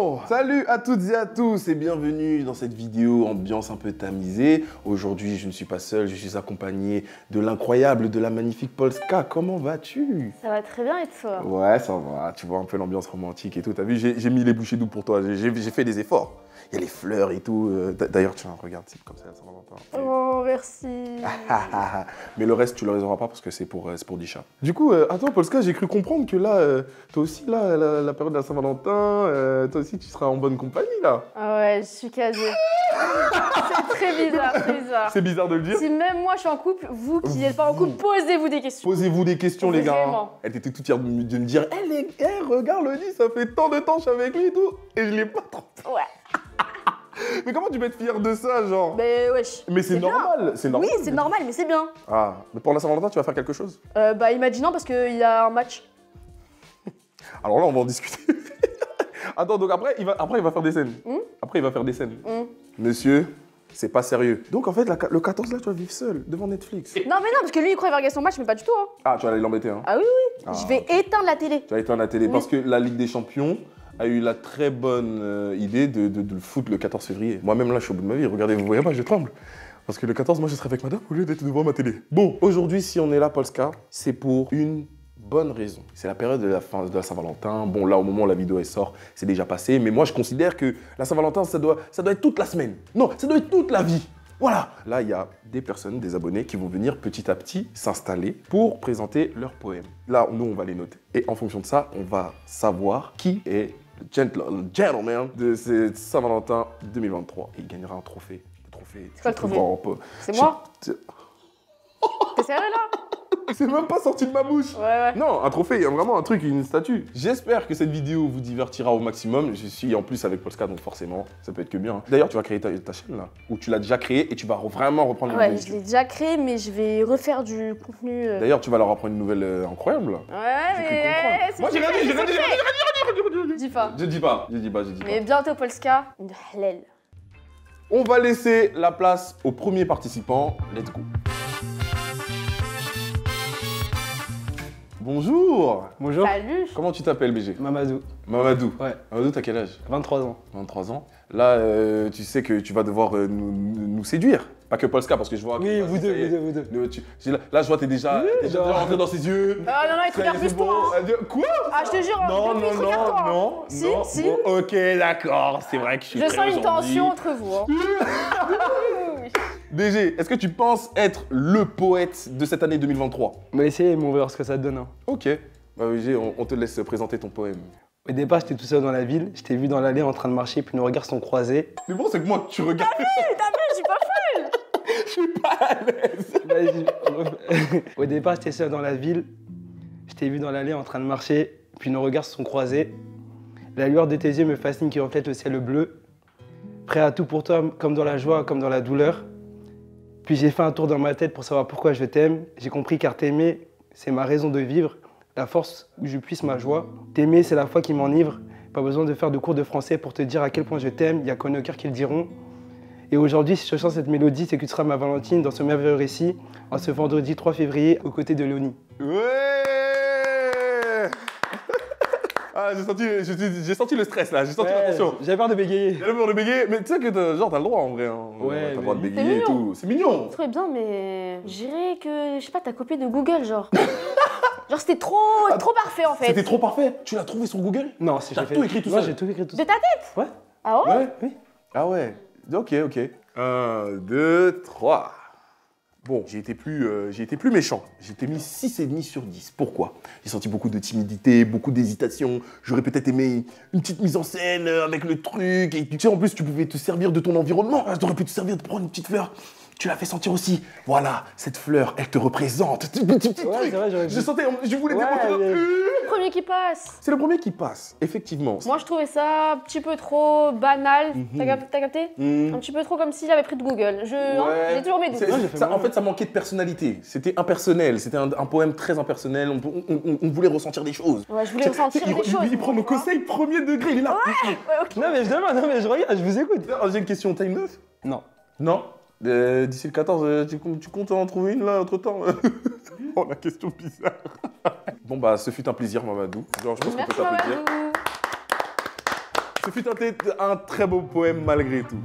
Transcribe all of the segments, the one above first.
Bon, salut à toutes et à tous et bienvenue dans cette vidéo ambiance un peu tamisée. Aujourd'hui, je ne suis pas seul, je suis accompagné de l'incroyable, de la magnifique Polska. Comment vas-tu? Ça va très bien et toi? Ouais, ça va. Tu vois un peu l'ambiance romantique et tout. T'as vu, j'ai mis les bouchées doubles pour toi. J'ai fait des efforts. Il y a les fleurs et tout. D'ailleurs, tiens, regarde, c'est comme ça va pas. Oh, merci. Mais le reste, tu le les auras pas parce que c'est pour Disha. Du coup, attends, Polska, j'ai cru comprendre que là, toi aussi, là, la période de la Saint-Valentin, toi aussi, tu seras en bonne compagnie, là. Ah ouais, je suis casée. C'est très bizarre, c'est bizarre. C'est bizarre de le dire. Si même moi je suis en couple, vous qui n'êtes pas en couple, posez-vous des questions. Posez-vous des questions, les gars. Vraiment. Elle était toute fière de me dire, regarde, Lodi, ça fait tant de temps que je suis avec lui et tout, et je l'ai pas trompé. Ouais. Mais comment tu peux être fière de ça, genre? Mais wesh. Mais c'est normal, c'est normal. Oui, c'est normal, mais c'est bien. Ah, mais pour la Saint-Valentin, tu vas faire quelque chose? Bah imaginons parce qu'il y a un match. Alors là, on va en discuter. Attends, donc après, il va faire des scènes. Après, il va faire des scènes. Monsieur, c'est pas sérieux. Donc en fait, le 14 là, tu vas vivre seul, devant Netflix. Non mais non, parce que lui il croit qu'il va gagner son match, mais pas du tout. Hein. Ah, tu vas aller l'embêter, hein? Ah oui, oui. Ah. Je vais éteindre la télé. Tu vas éteindre la télé parce que la Ligue des Champions a eu la très bonne idée de le foutre le 14 février. Moi-même là, je suis au bout de ma vie. Regardez, vous voyez pas, je tremble. Parce que le 14, moi, je serai avec madame au lieu d'être devant ma télé. Bon, aujourd'hui, si on est là, Polska, c'est pour une bonne raison. C'est la période de la fin de la Saint-Valentin. Bon, là, au moment où la vidéo elle sort, c'est déjà passé. Mais moi, je considère que la Saint-Valentin, ça doit être toute la semaine. Non, ça doit être toute la vie. Voilà. Là, il y a des personnes, des abonnés qui vont venir petit à petit s'installer pour présenter leurs poèmes. Là, nous, on va les noter. Et en fonction de ça, on va savoir qui est le gentleman de cette Saint-Valentin 2023. Et il gagnera un trophée. C'est quoi le trophée? C'est moi? T'es sérieux là? C'est même pas sorti de ma bouche. Ouais. Non, un trophée, il y a vraiment un truc, une statue. J'espère que cette vidéo vous divertira au maximum. Je suis en plus avec Polska, donc forcément, ça peut être que bien. Hein. D'ailleurs, tu vas créer ta chaîne là, ou tu l'as déjà créée et tu vas vraiment reprendre une Ouais, nouvelle. je l'ai déjà créé, mais je vais refaire du contenu. D'ailleurs, tu vas leur apprendre une nouvelle incroyable là. Ouais, mais. Moi, j'ai rien dit. Dis pas. Je dis pas. Mais bientôt, Polska, une halal. On va laisser la place au premier participant. Let's go. Bonjour. Bonjour. Salut. Comment tu t'appelles, BG? Mamadou. Mamadou. Ouais. Mamadou, t'as quel âge? 23 ans. 23 ans. Là, tu sais que tu vas devoir nous séduire. Pas que Polska, parce que je vois... Oui, vous deux. Là, je vois, t'es déjà rentré dans ses yeux. Ah non, il te regarde plus toi. Quoi? Ah, je te jure, depuis, il te regarde toi. non. Si. Bon, ok, d'accord. C'est vrai que je suis Je prêt sens une aujourd'hui. tension entre vous. Hein. DG, est-ce que tu penses être le poète de cette année 2023? On va essayer, mais on va voir ce que ça donne. Hein. Ok. Bah, BG, on te laisse présenter ton poème. Au départ, j'étais tout seul dans la ville. Je t'ai vu dans l'allée en train de marcher, puis nos regards sont croisés. Mais bon, c'est que moi, tu regardes. T'as vu, je suis pas folle. Je suis pas à l'aise. Vas-y. Au départ, j'étais seul dans la ville. Je t'ai vu dans l'allée en train de marcher, puis nos regards se sont croisés. La lueur de tes yeux me fascine qui reflète le ciel bleu. Prêt à tout pour toi, comme dans la joie, comme dans la douleur. Puis j'ai fait un tour dans ma tête pour savoir pourquoi je t'aime. J'ai compris car t'aimer, c'est ma raison de vivre, la force où je puisse ma joie. T'aimer, c'est la foi qui m'enivre. Pas besoin de faire de cours de français pour te dire à quel point je t'aime. Y a qu'un cœur qui le diront. Et aujourd'hui, si je chante cette mélodie, c'est que tu seras ma Valentine dans ce merveilleux récit, en ce vendredi 3 février, aux côtés de Léonie. Ouais. Ah, j'ai senti le stress là, j'ai senti la tension. J'avais peur de bégayer. J'ai peur de bégayer, mais tu sais que t'as le droit en vrai. Hein. Ouais, t'as le droit de mais- bégayer et tout. C'est mignon. Très bien, mais je dirais que, je sais pas, t'as copié de Google, genre. Genre, c'était trop parfait en fait. C'était trop parfait. Tu l'as trouvé sur Google? Non, c'est T'as tout écrit tout Moi, seul. j'ai tout écrit tout De seul. ta tête? Ouais. Ah ouais? Ouais. Oui. Ah ouais. Ok. 1, 2, 3. Bon, j'ai été plus méchant. J'ai été mis 6,5 sur 10. Pourquoi? J'ai senti beaucoup de timidité, beaucoup d'hésitation. J'aurais peut-être aimé une petite mise en scène avec le truc. Et tu sais, en plus, tu pouvais te servir de ton environnement. T'aurais pu te servir de prendre une petite fleur. Tu l'as fait sentir aussi. Voilà, cette fleur, elle te représente. Petit Ouais, truc. c'est vrai, j'aurais Je voulais Ouais, démontrer. mais- Le premier qui passe. C'est le premier qui passe, effectivement. Moi, je trouvais ça un petit peu trop banal. T'as capté? Mhm. Un petit peu trop comme s'il avait pris de Google. Ouais. J'ai toujours mes doutes. C'est- Ouais, j'ai fait ça, marrer. en fait, ça manquait de personnalité. C'était impersonnel. C'était un poème très impersonnel. On voulait ressentir des choses. Ouais, je voulais ressentir des choses. Il prend nos tu vois. conseils premier degré. Il est là. Ouais, ok. Non, mais je demande, non, mais je regarde, je vous écoute. J'ai une question. T'as une meuf? Non. Non. D'ici le 14, tu comptes en trouver une là entre temps? Oh, la question bizarre. Bon, bah, ce fut un plaisir, Mamadou. Genre, je pense qu'on peut Merci t'applaudir. Mamadou. Ce fut un très beau poème malgré tout.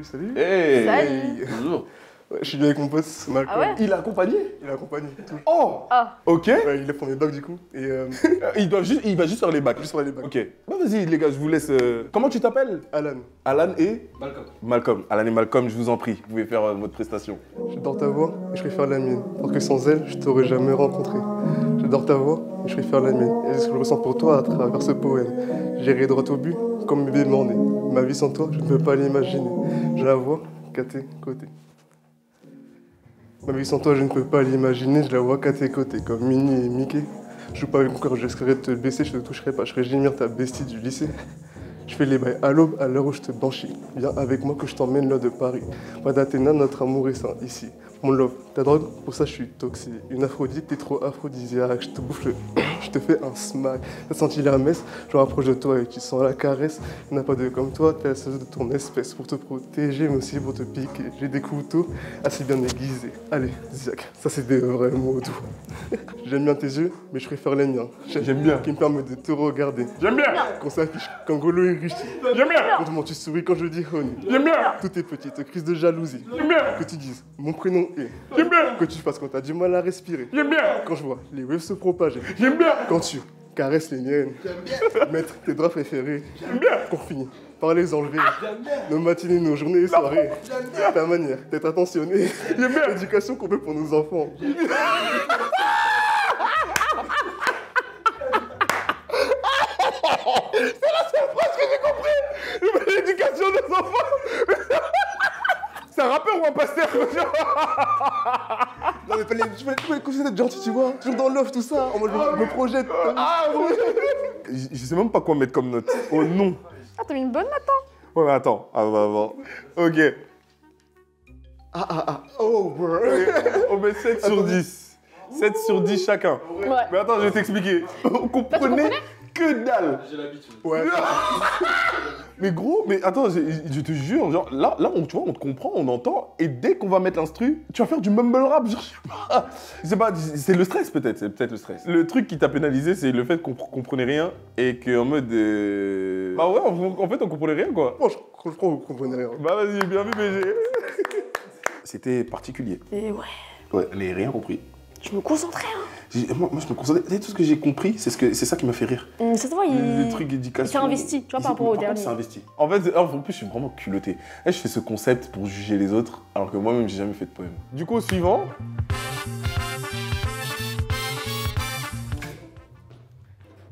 Salut. Hey. Salut. Bonjour. Ouais, je suis bien avec mon pote Malcolm. Ah ouais? Il a accompagné? Il a accompagné. Tout. Oh. Ah. Ok. Ouais, il a fait mes bacs du coup. Et Il va juste faire les bacs. juste pour les bacs. Ok. Bah vas-y les gars, je vous laisse. Comment tu t'appelles? Alan, Alan et Malcolm. Malcolm. Alan et Malcolm, je vous en prie, vous pouvez faire votre prestation. j'adore ta voix et je préfère la mienne. Parce que sans elle, je t'aurais jamais rencontré. J'adore ta voix et je préfère la mienne. Et c'est ce que je ressens pour toi à travers ce poème. J'irai droit au but comme bébé mort-né. Ma vie sans toi, je ne peux pas l'imaginer. Je la vois qu'à tes côtés. Ma vie sans toi, je ne peux pas l'imaginer. Je la vois qu'à tes côtés, comme Minnie et Mickey. Je joue pas avec mon cœur, je risquerais de te blesser. Je te toucherai pas, je ferai gémir ta bestie du lycée. Je fais les bails à l'aube, à l'heure où je te blanchis. Viens avec moi que je t'emmène là de Paris. Pas d'Athéna, notre amour est sain ici. Mon love, ta drogue, pour ça je suis toxique. Une Aphrodite, t'es trop aphrodisiaque. Je te bouffe le... je te fais un smack. T'as senti la messe, je me rapproche de toi et tu sens la caresse. Il n'y en a pas de comme toi, t'es la seule de ton espèce. Pour te protéger, mais aussi pour te piquer. J'ai des couteaux assez bien aiguisés. Allez, Ziak, ça c'est des vrais mots doux. J'aime bien tes yeux, mais je préfère les miens. J'aime bien. Qui me permet de te regarder. J'aime bien. Qu'on s'affiche quand Golo est riche. J'aime bien. Comment tu souris quand je dis honey. J'aime bien. Toutes tes petites crises de jalousie. J'aime bien. Que tu dises mon prénom est. J'aime bien. Que tu fasses quand t'as du mal à respirer. J'aime bien. Quand je vois les waves se propager. J'aime bien. Quand tu caresses les miennes. Mettre tes draps préférés. J'aime bien. Qu'on finit par les enlever. Nos matinées, nos journées et soirées. Ta manière d'être attentionné. J'aime bien. L'éducation qu'on veut pour nos enfants. L'éducation des enfants. C'est un rappeur ou un pasteur? Non mais je voulais conseiller d'être gentil, tu vois. Toujours dans l'offre, tout ça. En mode, je me projette. Ah oui. Je sais même pas quoi mettre comme note. Oh non. Ah, t'as mis une bonne note, hein? Ouais mais attends. Ah bah bon. Ok. Oh, bro. On met 7 sur 10. 7 sur 10 chacun. Ouais. Mais attends, je vais t'expliquer. On comprenait que dalle. J'ai l'habitude. Ouais. Mais gros, mais attends, je te jure, genre, là tu vois, on te comprend, on entend, et dès qu'on va mettre l'instru, tu vas faire du mumble rap, genre, je sais pas, c'est le stress peut-être, c'est peut-être le stress. Le truc qui t'a pénalisé, c'est le fait qu'on comprenait rien, et qu'en mode... Bah ouais, en fait, on comprenait rien, quoi. Bon, je crois que vous comprenez rien. Bah vas-y, bien vu, BG. C'était particulier. Et ouais. Ouais, elle n'a rien compris. Je me concentrais, hein. Moi, je me concentrais. Tout ce que j'ai compris, c'est ça qui m'a fait rire. Ça se voit, il... Le truc d'éducation. il s'est investi, tu vois, par rapport au dernier. C'est investi. En fait, en plus, je suis vraiment culotté. Là, je fais ce concept pour juger les autres, alors que moi-même, j'ai jamais fait de poème. Du coup, au suivant.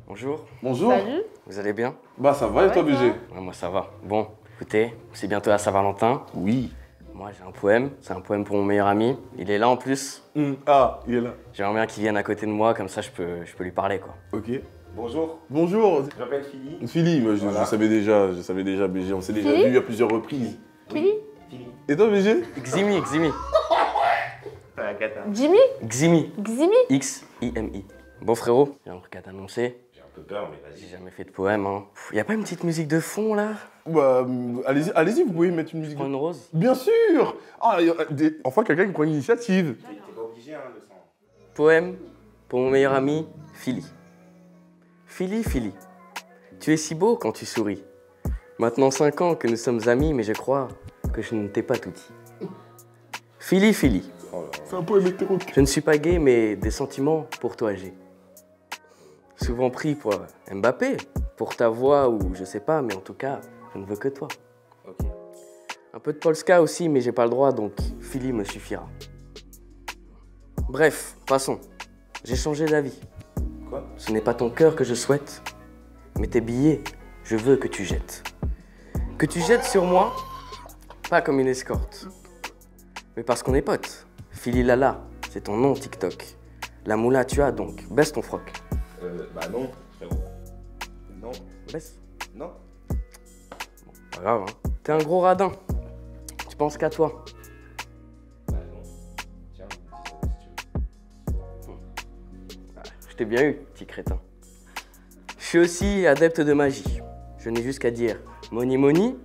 Bonjour, Bonjour. Salut. vous allez bien? Bah, ça va et toi, Ouais, BG? Ouais, moi ça va. Bon, écoutez, c'est bientôt la Saint-Valentin. Oui. Moi j'ai un poème, c'est un poème pour mon meilleur ami. Il est là en plus. Ah, il est là. J'aimerais bien qu'il vienne à côté de moi, comme ça je peux lui parler quoi. Ok. Bonjour, Bonjour. je m'appelle Philly. Philly, moi, Voilà. je savais déjà, BG. On s'est déjà Philly vu à plusieurs reprises. Philly. Et toi, BG? Ximi, Ximi. C'est la cata. Jimmy. Ximi. Ximi. X-I-M-I. Bon frérot, j'ai un truc à t'annoncer. J'ai un peu peur, mais J'ai vas-y. jamais fait de poème, hein. Y a pas une petite musique de fond là? Bah, allez-y, vous pouvez mettre une musique. Prends une rose? Bien sûr. Ah, enfin, quelqu'un qui prend une initiative. T'es pas obligé, hein, de ça. Poème pour mon meilleur ami, Philly. Philly, Philly, tu es si beau quand tu souris. Maintenant 5 ans que nous sommes amis, mais je crois que je ne t'ai pas tout dit. Philly, Philly, C'est un poème hétéro. je ne suis pas gay, mais des sentiments pour toi j'ai. Souvent pris pour Mbappé, pour ta voix ou je sais pas, mais en tout cas, je ne veux que toi. Ok. Un peu de Polska aussi, mais j'ai pas le droit, donc Philly me suffira. Bref, passons. J'ai changé d'avis. Quoi? Ce n'est pas ton cœur que je souhaite, mais tes billets, je veux que tu jettes. Que tu jettes sur moi, pas comme une escorte, mais parce qu'on est potes. Philly Lala, c'est ton nom TikTok. La moula tu as donc, baisse ton froc. Bah non, frérot. Non, Baisse. non. Pas grave, hein. T'es un gros radin. Tu penses qu'à toi. Bah non. Tiens, dis ça si tu veux. Je t'ai bien eu, petit crétin. Je suis aussi adepte de magie. Je n'ai juste qu'à dire Moni Moni,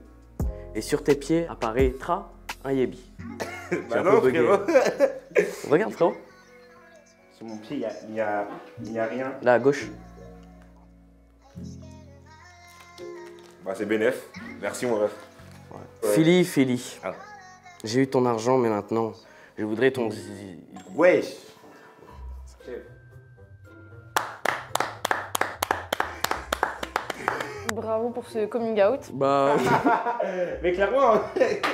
et sur tes pieds apparaîtra un yébi. J'ai Bah un non, peu bugué. frérot. Regarde, frérot, Sur mon pied, il y a rien. là à gauche. Bah, c'est bénef. Merci, mon ref. Philly. Ah. J'ai eu ton argent, mais maintenant, je voudrais ton zizi. Wesh. Bravo pour ce coming out. Bah, Mais clairement.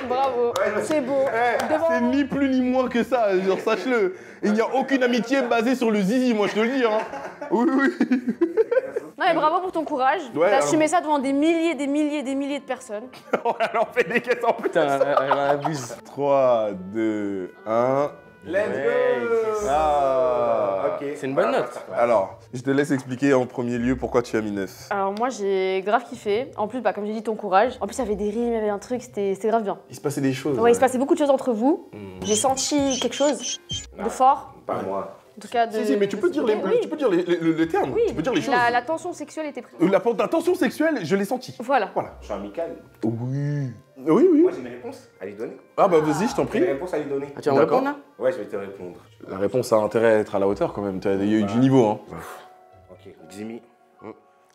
Bravo. C'est beau. Devant C'est ni plus ni moins que ça, genre sache-le. Il n'y a aucune amitié basée sur le zizi, moi je te le dis. Hein. Oui, oui. Non, mais bravo pour ton courage. Ouais, D'assumer ça devant des milliers de personnes. Elle en fait des caisses en plus. putain, elle abuse. 3, 2, 1. Let's Ouais, go. Ah. Ok. C'est une bonne note. Alors, je te laisse expliquer en premier lieu pourquoi tu as mis 9. Alors moi j'ai grave kiffé. En plus, bah, comme j'ai dit, ton courage. En plus, il y avait des rimes, il y avait un truc, c'était grave bien. Il se passait des choses. Ouais, il se passait beaucoup de choses entre vous. J'ai senti quelque chose de fort. Pas moi. En tout cas, de. Si, mais tu peux dire les, Oui, tu peux dire les termes. oui. Tu peux dire les choses. La tension sexuelle était prise. La tension sexuelle, je l'ai senti. Voilà. Je suis amical. Oui. Oui, oui. Moi, j'ai une réponse à lui donner. Ah bah vas-y, je t'en J'ai prie. une réponse à lui donner. Ah, tu vas me D'accord. répondre là? Ouais, je vais te répondre. La réponse a intérêt à être à la hauteur quand même. Il y a eu du niveau. Hein. Ok, Ximi.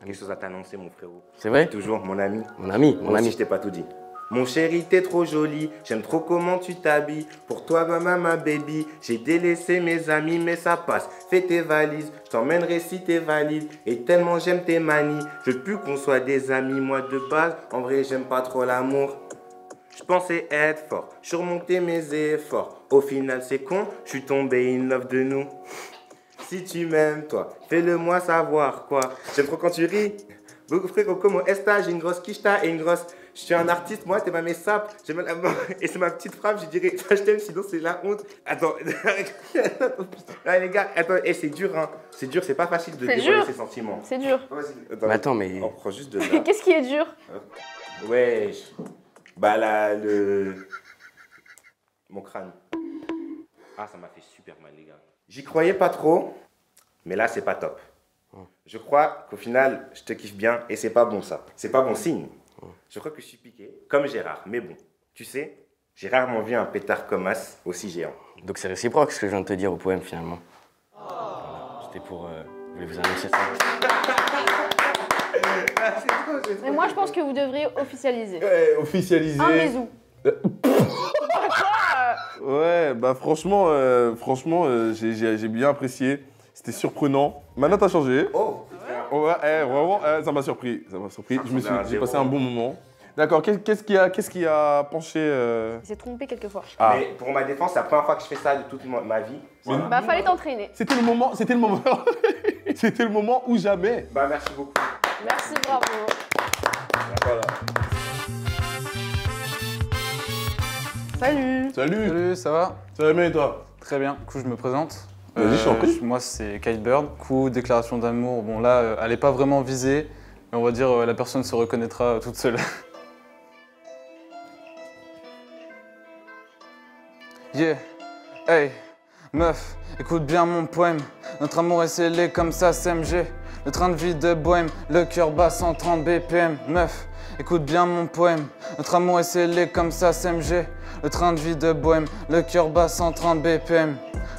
Quelque chose à t'annoncer, mon frérot. C'est vrai? Toujours mon ami. Mon ami, Moi mon aussi, ami. je t'ai pas tout dit. Mon chéri, t'es trop jolie, j'aime trop comment tu t'habilles. Pour toi, ma baby, j'ai délaissé mes amis, mais ça passe. Fais tes valises, je t'emmènerai si t'es valide. Et tellement j'aime tes manies, je veux plus qu'on soit des amis. Moi de base, en vrai, j'aime pas trop l'amour. Je pensais être fort, surmonter mes efforts. Au final, c'est con, je suis tombé in love de nous. Si tu m'aimes, toi, fais-le moi savoir quoi. J'aime trop quand tu ris. Beaucoup frère, como esta, j'ai une grosse quicheta et une grosse. Je suis un artiste, moi, t'es ma messap. J'aime la mort. Et c'est ma petite frappe, je dirais, je t'aime, sinon c'est la honte. Attends, là, les gars, attends, c'est dur, hein. C'est dur, c'est pas facile de C'est dévoiler dur. ses sentiments. C'est dur. Vas-y, Mais attends, mais. On prend juste de là. Qu'est-ce qui est dur? Wesh. Bah là, mon crâne. Ah, ça m'a fait super mal, les gars. J'y croyais pas trop, mais là, c'est pas top. Je crois qu'au final, je te kiffe bien et c'est pas bon ça. C'est pas bon signe. Je crois que je suis piqué, comme Gérard. Mais bon, tu sais, j'ai rarement vu un pétard comme As aussi géant. Donc c'est réciproque ce que je viens de te dire au poème finalement. Voilà, c'était pour. Je voulais vous annoncer ça. Mais moi, je pense que vous devriez officialiser. Ouais, officialisé. Un bisou. Ouais, bah franchement, j'ai bien apprécié. C'était surprenant. Ma note a changé. Oh. Ouais, vraiment, ça m'a surpris. Ça m'a surpris. J'ai passé un bon moment. D'accord. Qu'est-ce qui a penché Il s'est trompé quelquefois. Ah. Mais pour ma défense, c'est la première fois que je fais ça de toute ma vie. Bah, fallait t'entraîner. C'était le moment. C'était le moment où jamais. Bah, merci beaucoup. Merci, bravo. Voilà. Salut. Salut. Salut, ça va? Ça va bien et toi? Très bien. Du coup, je me présente. Vas-y, je t'en prie. Moi, c'est Kite Bird. Du coup, déclaration d'amour. Bon, là, elle n'est pas vraiment visée, mais on va dire la personne se reconnaîtra toute seule. Yeah. Hey, meuf, écoute bien mon poème. Notre amour est scellé comme ça, SMG. Le train de vie de bohème, le cœur bat 130 BPM. Meuf, écoute bien mon poème. Notre amour est scellé comme ça, SMG. Le train de vie de bohème, le cœur bat 130 BPM.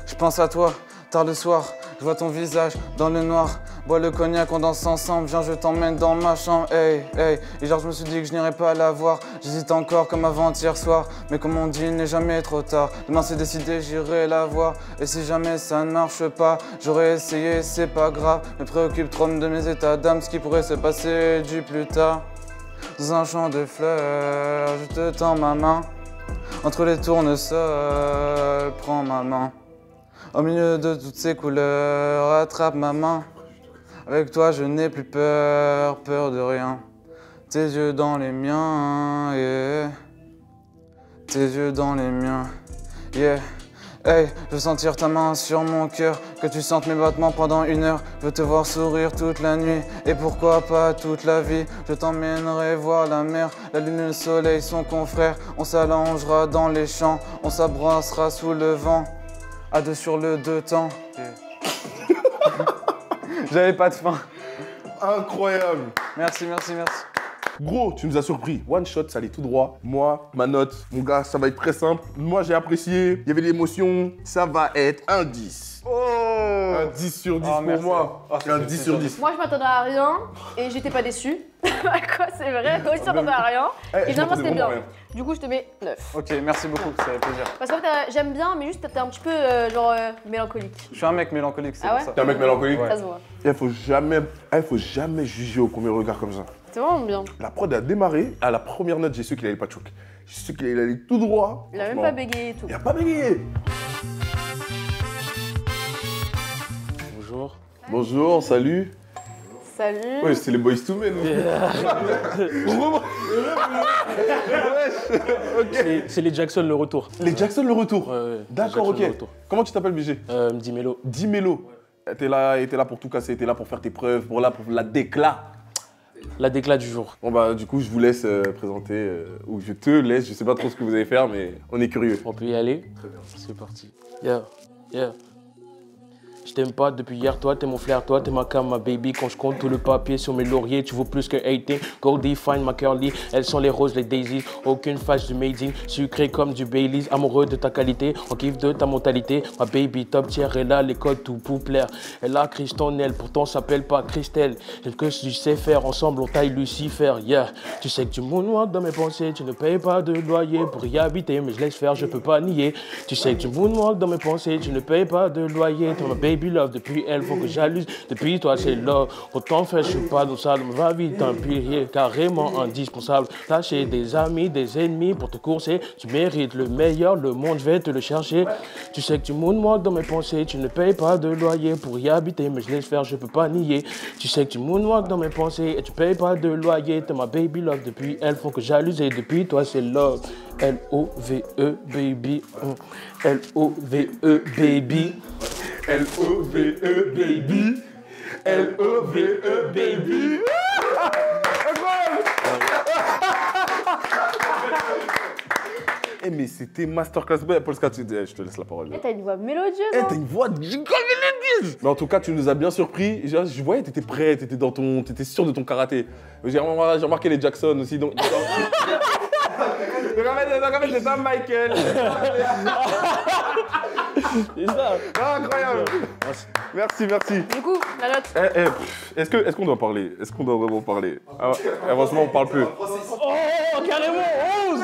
Je pense à toi, tard le soir, je vois ton visage dans le noir. Bois le cognac, on danse ensemble, viens je t'emmène dans ma chambre, hey, hey. Et genre je me suis dit que je n'irais pas la voir, j'hésite encore comme avant-hier soir. Mais comme on dit, il n'est jamais trop tard, demain c'est décidé, j'irai la voir. Et si jamais ça ne marche pas, j'aurais essayé, c'est pas grave. Me préoccupe trop de mes états d'âme, ce qui pourrait se passer du plus tard. Dans un champ de fleurs, je te tends ma main. Entre les tournesols, prends ma main. Au milieu de toutes ces couleurs, attrape ma main. Avec toi, je n'ai plus peur, peur de rien. Tes yeux dans les miens, yeah. Tes yeux dans les miens, yeah. Hey, je veux sentir ta main sur mon cœur, que tu sentes mes battements pendant 1 heure. Je veux te voir sourire toute la nuit, et pourquoi pas toute la vie. Je t'emmènerai voir la mer, la lune et le soleil sont confrères. On s'allongera dans les champs, on s'abrassera sous le vent. À deux sur le deux temps. J'avais pas de fin. Incroyable. Merci, merci, merci. Gros, tu nous as surpris. One shot, ça allait tout droit. Moi, ma note, mon gars, ça va être très simple. Moi, j'ai apprécié. Il y avait l'émotion. Ça va être un 10. Oh, Un 10 sur 10 Oh, pour merci. moi. Oh, ça Un fait 10 sur plaisir. 10. Moi, je m'attendais à rien et j'étais pas déçue. Quoi, c'est vrai, toi aussi, tu m'attendais à rien. Eh, Et je finalement, m'attendais c'était bien. vraiment à rien. Du coup, je te mets 9. Ok, merci beaucoup, ça fait plaisir. Parce qu'en fait, j'aime bien, mais juste, t'es un petit peu, mélancolique. Je suis un mec mélancolique, c'est Ah pour ouais ça. T'es un mec mélancolique. Ouais. Ça se voit. Il faut jamais juger au premier regard comme ça. C'est vraiment bien. La prod a démarré, à la première note, j'ai su qu'il allait pas choc. J'ai su qu'il allait tout droit. Il a même Franchement, pas bégayé et tout. Il a pas bégayé. Bonjour. Bonjour, salut. Salut. Ouais, c'est les boys to men. C'est les Jackson le retour. Les Jackson le retour. Ouais, D'accord, Jackson, ok. le retour. Comment tu t'appelles, BG? Dis Mélo. Dis Mélo. T'es là pour tout casser, t'es là pour faire tes preuves, pour la déclat. La déclat du jour. Bon bah du coup je vous laisse présenter, ou je te laisse, je sais pas trop ce que vous allez faire mais on est curieux. On peut y aller? Très bien. C'est parti. Yeah, yeah. Je t'aime pas depuis hier, toi, t'es mon flair, toi, t'es ma cam, ma baby. Quand je compte tout le papier sur mes lauriers, tu vaux plus que 18. Goldie, fine, ma curly, elles sont les roses, les daisies. Aucune fâche du Made-in, sucré comme du Baileys. Amoureux de ta qualité, on kiffe de ta mentalité. Ma baby top tier est là, l'école tout pour plaire. Elle a Christonnelle, pourtant s'appelle pas Christelle. J'ai que tu sais faire, ensemble on taille Lucifer, yeah. Tu sais que tu moonwalk dans mes pensées, tu ne payes pas de loyer pour y habiter, mais je laisse faire, je peux pas nier. Tu sais que tu moonwalk dans mes pensées, tu ne payes pas de loyer. Toi, ma baby love, depuis elle, faut que j'allume. Depuis toi, c'est love. Autant faire, je suis pas dans ça, va vite, un pilier carrément indispensable. Lâcher des amis, des ennemis pour te courser. Tu mérites le meilleur, le monde, je vais te le chercher. Tu sais que tu moonwalk dans mes pensées, tu ne payes pas de loyer pour y habiter, mais je laisse faire, je peux pas nier. Tu sais que tu moonwalk dans mes pensées et tu payes pas de loyer. T'es ma baby love, depuis elle, faut que j'allume. Et depuis toi, c'est love. L-O-V-E, baby. L-O-V-E, baby. L-O-V-E baby. L-O-V-E baby. Eh mais c'était masterclass. Polska, je te laisse la parole. Eh, t'as une voix mélodieuse. Eh, Hein. t'as une voix de mélodieuse. Mais en tout cas, tu nous as bien surpris. Je voyais, t'étais prêt, t'étais sûr de ton karaté. J'ai remarqué les Jackson aussi. Donc, c'est ça, Michael. C'est ça. Incroyable. Merci. Du coup, la note. Est-ce qu'on doit parler? Est-ce qu'on doit vraiment parler? Heureusement, on parle peu. Oh, carrément 11.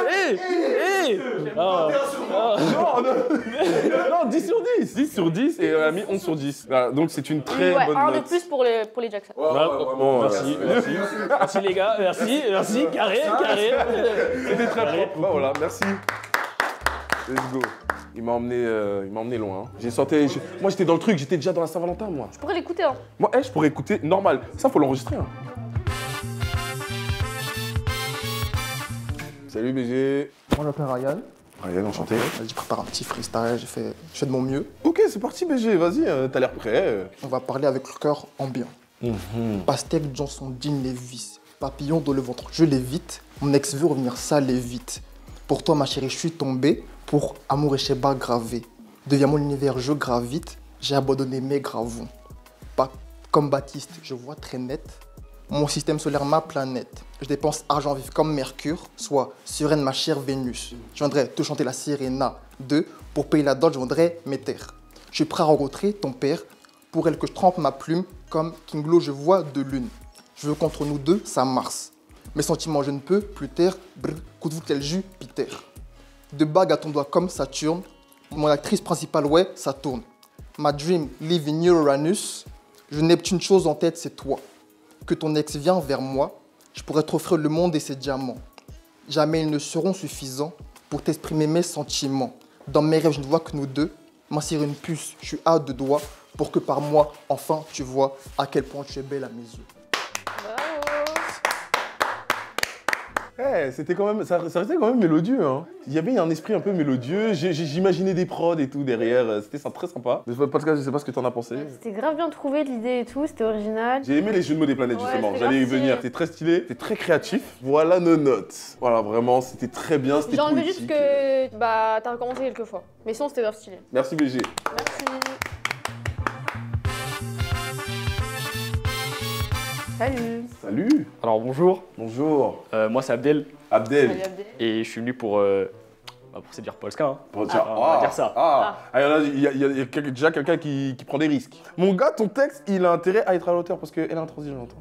Non, 10 sur 10. 10 sur 10 et on a mis 11 sur 10. Voilà, donc c'est une très Ouais, bonne un de note. plus pour les Jackson. Merci. Merci les gars, merci, carré. C'était très propre. Bah voilà, merci. Let's go. Il m'a emmené loin. Hein. Moi j'étais dans le truc, j'étais déjà dans la Saint-Valentin moi. Je pourrais l'écouter, hein. Moi, je pourrais écouter normal. Ça, faut l'enregistrer. Hein. Salut BG. Moi, je m'appelle Ryan. Ryan, enchanté. Je prépare un petit freestyle, je fais de mon mieux. Ok, c'est parti BG, vas-y, t'as l'air prêt. On va parler avec le cœur ambiant. Pastèque Johnson, Jean Levis, papillon dans le ventre, je l'évite. Mon ex veut revenir, ça l'évite. Pour toi, ma chérie, je suis tombé. Pour amour et Sheba gravé. Deviens mon univers, je gravite. J'ai abandonné mes gravons. Pas comme Baptiste, je vois très net. Mon système solaire, ma planète. Je dépense argent vif comme Mercure. Sois sereine, ma chère Vénus. Je viendrai te chanter la Sirena 2. Pour payer la dot, je vendrai mes terres. Je suis prêt à rencontrer ton père. Pour elle que je trempe ma plume. Comme King Lo, je vois de lune. Je veux qu'entre nous deux, ça Mars. Mes sentiments, je ne peux plus taire. Brr, coup de vous tel Jupiter. De bague à ton doigt comme Saturne. Mon actrice principale, ouais, ça tourne. Ma dream live in Uranus. Je n'ai qu'une chose en tête, c'est toi. Que ton ex vienne vers moi. Je pourrais t'offrir le monde et ses diamants. Jamais ils ne seront suffisants pour t'exprimer mes sentiments. Dans mes rêves, je ne vois que nous deux. M'insérer une puce, je suis à deux doigts. Pour que par moi, enfin, tu vois à quel point tu es belle à mes yeux. C'était quand même, ça restait quand même mélodieux. Hein. Il y avait un esprit un peu mélodieux. J'imaginais des prods et tout derrière. C'était très sympa. Mais parce que je sais pas ce que t'en as pensé. C'était grave bien trouvé l'idée et tout, c'était original. J'ai aimé les jeux de mots des planètes Ouais, justement. c'était J'allais y grave venir. stylé. C'était très stylé, c'était très créatif. Voilà nos notes. Voilà, vraiment, c'était très bien. C'était J'ai enlevé poétique. juste que t'as recommencé quelques fois. Mais sinon, c'était grave stylé. Merci BG. Merci. Salut. Salut. Alors bonjour, Bonjour. moi c'est Abdel Abdel. Salut Abdel. et je suis venu pour Bah, pour séduire Polska, hein. Bon, tiens, On va dire ça. Il y a déjà quelqu'un qui prend des risques. Mon gars, ton texte, il a intérêt à être à la hauteur parce qu'elle est intransigeante.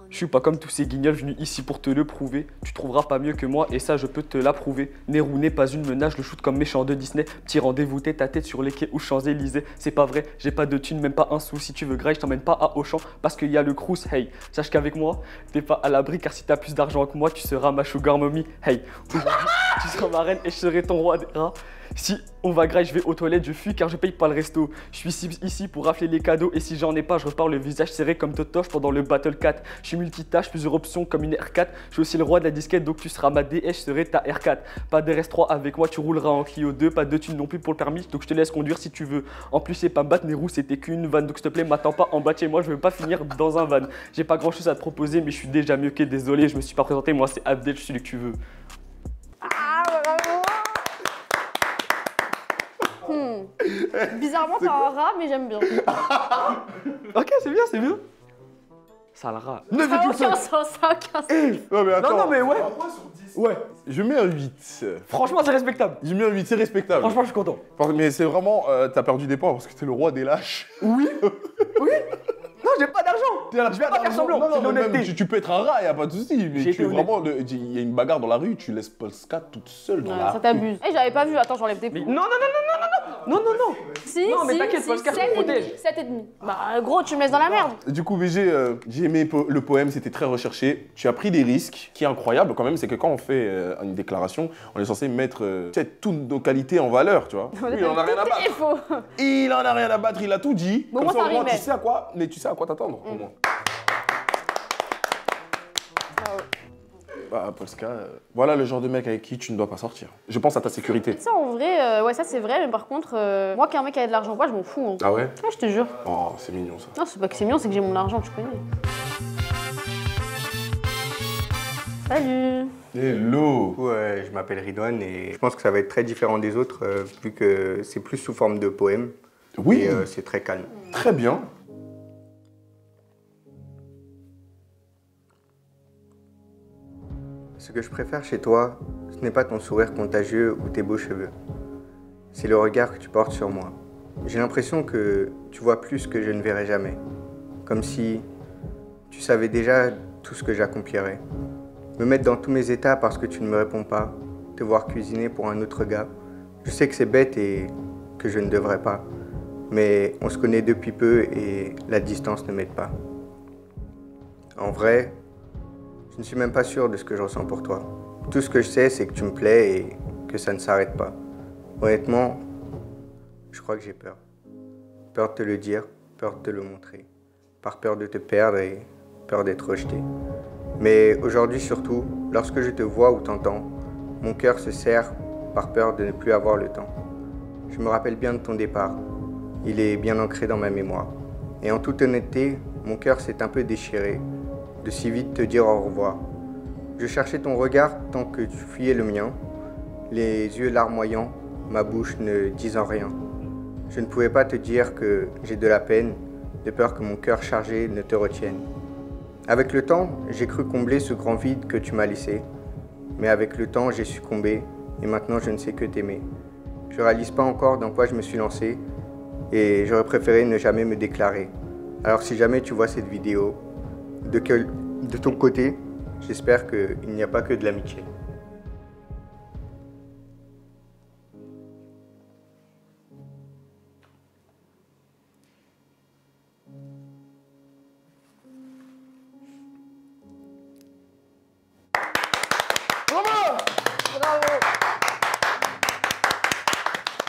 Je suis pas comme tous ces guignols venus ici pour te le prouver. Tu trouveras pas mieux que moi et ça je peux te l'approuver. Nérou n'est pas une menace, je le shoot comme méchant de Disney. Petit rendez-vous tête à tête sur les quais ou Champs-Élysées. C'est pas vrai, j'ai pas de thune, même pas un sou. Si tu veux graille, je t'emmène pas à Auchan parce qu'il y a le Crous. Hey, sache qu'avec moi, t'es pas à l'abri car si t'as plus d'argent que moi, tu seras ma sugar mommy. Hey, tu seras ma reine et je serai ton roi des rats. Si on va graille, je vais aux toilettes, je fuis car je paye pas le resto. Je suis ici pour rafler les cadeaux et si j'en ai pas, je repars le visage serré comme Totoche pendant le Battle 4. Je suis multitâche, plusieurs options comme une R4. Je suis aussi le roi de la disquette donc tu seras ma DS, je serai ta R4. Pas de RS3 avec moi, tu rouleras en Clio 2. Pas de thunes non plus pour le permis donc je te laisse conduire si tu veux. En plus c'est pas me battre, Nérou c'était qu'une vanne donc s'il te plaît m'attends pas en bas de chez moi, je veux pas finir dans un van. J'ai pas grand chose à te proposer mais je suis déjà mieux que désolé, je me suis pas présenté, moi c'est Abdel, je suis celui que tu veux. Bizarrement, t'as un rat, mais j'aime bien. Ok, c'est bien, c'est bien. Sale rat. Ça n'a aucun sens, ça n'a aucun sens. Non, mais attends. Non, mais ouais. Ouais, je mets un 8. Franchement, c'est respectable. J'ai mis un 8, c'est respectable. Franchement, je suis content. Mais c'est vraiment, t'as perdu des points parce que t'es le roi des lâches. Oui. Oui. Non, j'ai pas d'argent. Je vais pas faire semblant. Non, C'est non, mais même, l'honnêteté. tu peux être un rat, y a pas de souci. Mais tu es vraiment, il y a une bagarre dans la rue, tu laisses Polska toute seule dans la rue. Ça t'abuse. Eh, j'avais pas vu, attends, j'enlève des Mais points. non. Si, Non, mais si, t'inquiète, si, Polska, je te 7,5. protège. 7,5. Bah, gros, tu me laisses dans la merde. Du coup, VG, j'ai aimé le poème, c'était très recherché. Tu as pris des risques. Ce qui est incroyable quand même, c'est que quand on fait une déclaration, on est censé mettre toutes nos qualités en valeur, tu vois. Lui, il en a rien à battre. C'est faux. Il en a rien à battre, il a tout dit. Bon, Comme moi, ça, ça au moins, rimait. tu sais à quoi, mais tu sais à quoi t'attendre. au moins. Bah, Polska, voilà le genre de mec avec qui tu ne dois pas sortir. Je pense à ta sécurité. Ça, en vrai, ouais, ça c'est vrai, mais par contre, moi, qu'un mec ait de l'argent, moi, je m'en fous. Hein. Ah ouais? Ouais, je te jure. Oh, c'est mignon ça. Non, c'est pas que c'est mignon, c'est que j'ai mon argent, tu connais. Salut. Hello. Ouais, je m'appelle Ridwan et je pense que ça va être très différent des autres vu que c'est plus sous forme de poème. Oui. Et c'est très calme. Très bien. Ce que je préfère chez toi, ce n'est pas ton sourire contagieux ou tes beaux cheveux. C'est le regard que tu portes sur moi. J'ai l'impression que tu vois plus que je ne verrai jamais. Comme si tu savais déjà tout ce que j'accomplirais. Me mettre dans tous mes états parce que tu ne me réponds pas. Te voir cuisiner pour un autre gars. Je sais que c'est bête et que je ne devrais pas. Mais on se connaît depuis peu et la distance ne m'aide pas. En vrai, je ne suis même pas sûr de ce que je ressens pour toi. Tout ce que je sais, c'est que tu me plais et que ça ne s'arrête pas. Honnêtement, je crois que j'ai peur. Peur de te le dire, peur de te le montrer. Par peur de te perdre et peur d'être rejeté. Mais aujourd'hui surtout, lorsque je te vois ou t'entends, mon cœur se serre par peur de ne plus avoir le temps. Je me rappelle bien de ton départ. Il est bien ancré dans ma mémoire. Et en toute honnêteté, mon cœur s'est un peu déchiré de si vite te dire au revoir. Je cherchais ton regard tant que tu fuyais le mien, les yeux larmoyants, ma bouche ne disant rien. Je ne pouvais pas te dire que j'ai de la peine, de peur que mon cœur chargé ne te retienne. Avec le temps, j'ai cru combler ce grand vide que tu m'as laissé, mais avec le temps, j'ai succombé et maintenant je ne sais que t'aimer. Je ne réalise pas encore dans quoi je me suis lancé et j'aurais préféré ne jamais me déclarer. Alors si jamais tu vois cette vidéo, de ton côté, j'espère qu'il n'y a pas que de l'amitié.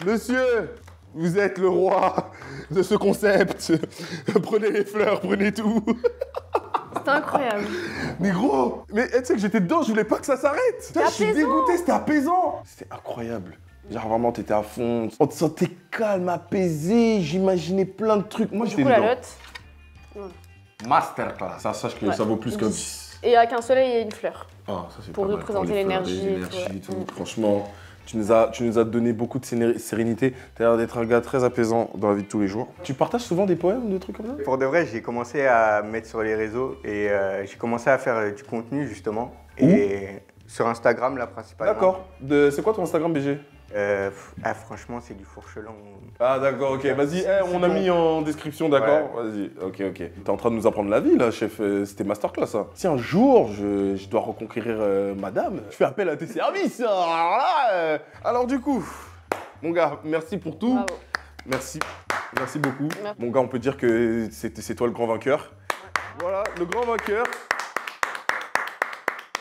Monsieur, vous êtes le roi de ce concept. Prenez les fleurs, prenez tout. C'était incroyable. Mais gros, mais tu sais que j'étais dedans, je voulais pas que ça s'arrête. Je suis dégoûté, c'était apaisant. C'était incroyable. Genre vraiment, t'étais à fond. On te sentait calme, apaisé. J'imaginais plein de trucs. Moi, j'étais Du coup, dedans. la lotte. Masterclass. Ça, sache que ça vaut plus qu'un 10. Et avec un soleil et une fleur. Ah, ça c'est Pour pas mal. représenter Les fleurs, l'énergie les et énergies, tout, tout. Franchement, tu nous as donné beaucoup de sérénité. T'as l'air d'être un gars très apaisant dans la vie de tous les jours. Tu partages souvent des poèmes ou des trucs comme ça? Pour de vrai, j'ai commencé à me mettre sur les réseaux et j'ai commencé à faire du contenu justement. Et Sur Instagram, là, principalement. D'accord. C'est quoi ton Instagram, BG? Franchement, c'est du fourchelant. Ah d'accord, ok, vas-y, on a mis en description, d'accord? Vas-y, ok. T'es en train de nous apprendre la vie là, chef, c'était masterclass ça. Si un jour je dois reconquérir madame, je fais appel à tes services. Alors du coup, mon gars, merci pour tout. Bravo. Merci beaucoup. Merci. Mon gars, on peut dire que c'est toi le grand vainqueur. Voilà, le grand vainqueur.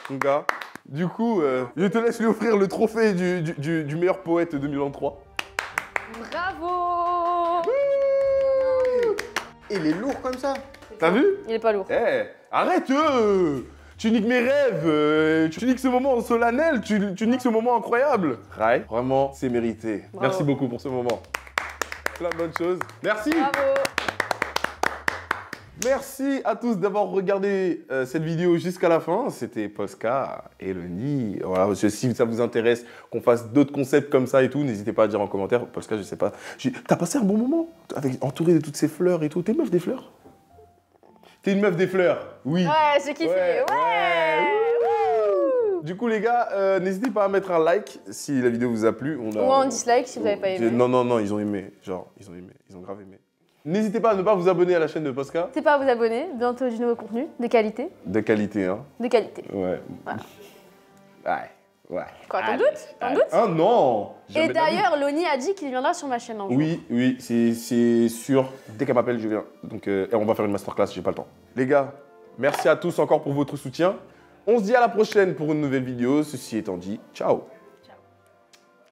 Mon gars. Du coup, je te laisse lui offrir le trophée du meilleur poète 2023. Bravo. Il est lourd comme ça. T'as vu? Il est pas lourd. Eh, arrête tu niques mes rêves, tu niques ce moment solennel, tu niques ce moment incroyable. Rai, vraiment, c'est mérité. Bravo. Merci beaucoup pour ce moment. Plein de bonnes choses. Merci. Bravo. Merci à tous d'avoir regardé cette vidéo jusqu'à la fin. C'était Posca et Loni. Voilà, si ça vous intéresse qu'on fasse d'autres concepts comme ça et tout, n'hésitez pas à dire en commentaire. Posca, je sais pas. T'as passé un bon moment entouré de toutes ces fleurs et tout. T'es une meuf des fleurs? T'es une meuf des fleurs? Oui. Ouais, j'ai kiffé. Ouais. Wouh. Du coup, les gars, n'hésitez pas à mettre un like si la vidéo vous a plu. Ou un dislike si vous n'avez pas aimé. Non, ils ont aimé. Genre, ils ont aimé. Ils ont grave aimé. N'hésitez pas à ne pas vous abonner à la chaîne de Posca. N'hésitez pas à vous abonner. Bientôt du nouveau contenu. De qualité. De qualité, hein. De qualité. Ouais. Voilà. Ouais. Quoi, t'en doutes? T'en doutes? Ah non! Et d'ailleurs, Loni a dit qu'il viendra sur ma chaîne un jour. Oui, c'est sûr. Dès qu'elle m'appelle, je viens. Donc, et on va faire une masterclass, j'ai pas le temps. Les gars, merci à tous encore pour votre soutien. On se dit à la prochaine pour une nouvelle vidéo. Ceci étant dit, ciao!